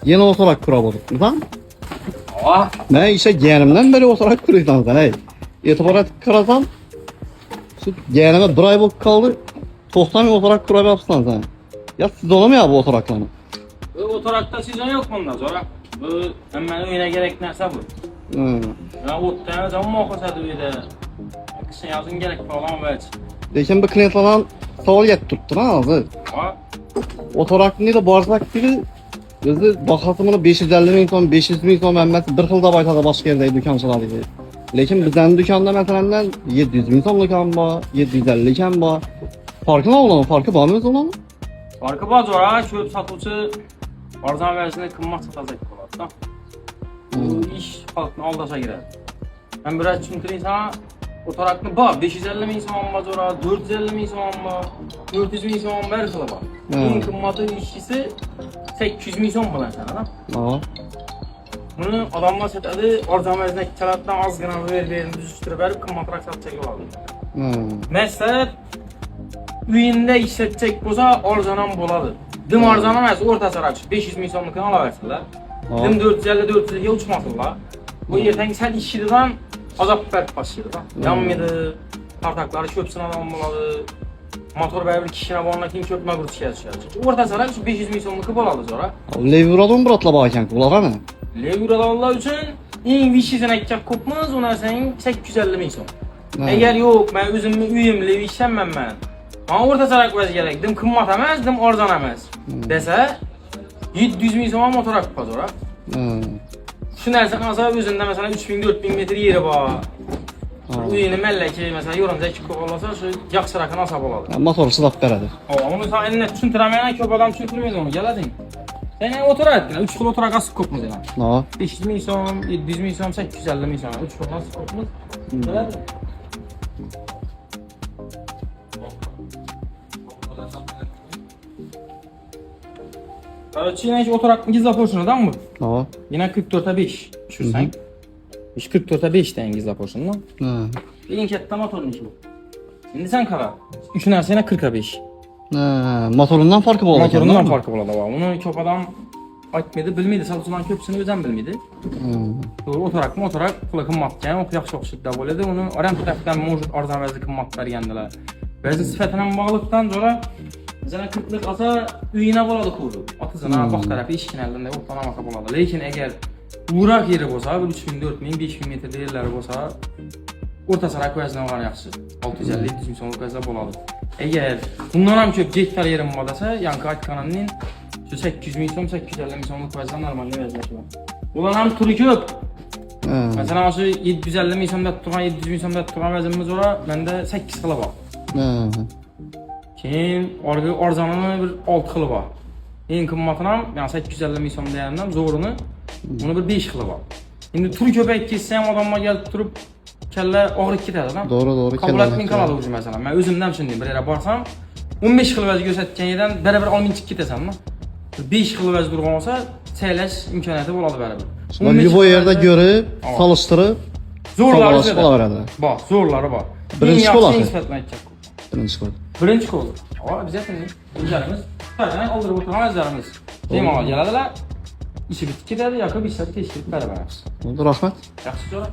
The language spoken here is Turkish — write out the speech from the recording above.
Yine oturak kura bozuk mu? Aa, Ne işe yeğenimden beri oturak kuruyorsan sen hey. İtibar et kırasam. Yeğenime bir ay bok kaldı. 90 bin oturak kura yapsan sen. Ya siz olamıyor bu oturaklarını. bu oturakta sizin yok bundan sonra. Bu hemen öyle gerek neyse bu. Ya o tane zaman muhafaza ediyor da. Kışın yazın gerek falan var. Lekin bir klientlardan savol tuttu ha ağzı. Aa, Oturak neydi borsak gibi. Bizi bakasımını 550 bin son, 500 bin son vermesi bir yılda baytada başka yerde dükkançılar idi. Lekin bizden dükkanda mesela 700 bin son dükkan var, 750 iken var. Farkı ne olan? Farkı var mı olan? farkı var sonra çöp satıcı arzan versine kımmat satacak olan. Bu iş halkına aldasa girer. Ben biraz çünkü sana oturaklı bak 550 bin son var sonra 450 bin son var 400 bin son var her kıla var. En kımmatı işçisi 800 milyon falan sana da. Aa. Bunu adamlar satadi, arzan versine kağıttan az gına verin düzüştürüp verip kımmatırak satacak oldu. Mesela uyunda işletecek olsa arzanan boladı. Dım arzanan emas orta sarak 500 milyonlukını alaversinler. Dım 450-450'ye uçmasınlar. Bu yerden sen işçiden azap verip başlaydı da. Yanmıydı, partakları çöpsün adam boladı. Motor bir kişine bağına kim çöpme grup şey yazıyor. Orta sarak 500 milyonluk boladı sonra. Levuradan bırakla bakan kulara ne? Levurada Allah için en vişisine gidecek kopmaz ona senin 850 milyon. Eğer yok ben özümü üyüm levişemem ben. Ama orta sarak vaz gerek. Dım kımmat emez, dım arzan emez. Dese 700 milyon motor akıp sonra. Şu nereden azar özünde mesela 3000-4000 metre yeri var. Uyunu melleki mesela yorumda iki kovalasa şu yaksarakın asab oladı. Motor sıdak veredi. Onu sen eline çüntüremeyen köp adam çüntürmez onu geledin. Sen yani otura ettin, 3 kilo oturak asıp kopmaz yani. 500 milyon, 700 milyon, 850 milyon, 3 kilo asıp kopmaz. Geledin. Evet, yine hiç oturak gizli porşunu da mı? Yine 44'e 5 düşürsen. 44'e 5 den gizli porşunu. İlk kette motorun işi bu. Şimdi sen karar. Üçün sene 40'a 5. Motorundan farkı boladı. Motorundan farkı boladı. Onu çok adam aytmadı, bilmedi. Satılan köpsünü özən bilmedi. Doğru oturak mı oturak pula qımmatken o yaxşı oxşudda boladı. Onu aram tərəfdən mövcud arzan vəzli qımmat vergəndilər. Bəzi sifətindən bağlıqdan sonra mesela 40'lık asa üyine boladı kurdu. Atıcına bak tarafı işkin əlində ortalamaka boladı. Lakin eğer uğrak yeri olsa, 3000, 4000, 5000 metre yerleri olsa orta sarak vəzli olan yaxşı. 650-700 milyonluq vəzli boladı. Eğer bundan hem çok gektar yerim vadasa, Yankı Aytkanan'ın 800 milyon, 850 milyonluq vəzli normalde vəzli var. Ulan hem turu köp. Mesela şu 750 milyonda tutulan, 700 milyonda tutulan vəzimiz ora, məndə 8 kılı var. Keyin arzanının bir 6 xılı var. En qımmatına, yani 850 milyon deyəndən zorunu, bunu bir 5 xılı var. Şimdi tur köpək kessəm adamma gəlib durub kəllə ağrıq gedər adam. Doğru. Kabul etmin kaladı ucu mesela. Ben özümdən üçün deyim, bir yerə barsam 15 xılı vəz göstərkən yerdən bərabər almayın çık gedəsən mi? 5 xılı vəz durğan olsa çəyləş imkaniyyəti oladı bərabər. Şimdi bu yerde görüp, çalıştırıp zorları da. veredi. Bak, zorları var. Birinci kol axı. Birinci kol. Birinci kol. Ama biz yapmayız. Üzerimiz. Sadece aldırıp oturan üzerimiz. Deyim ama geladiler. İşi bitti giderdi, yakıp işleri teşkil beraber yapsın. Oldu, rahmet. Yaxşı sonra.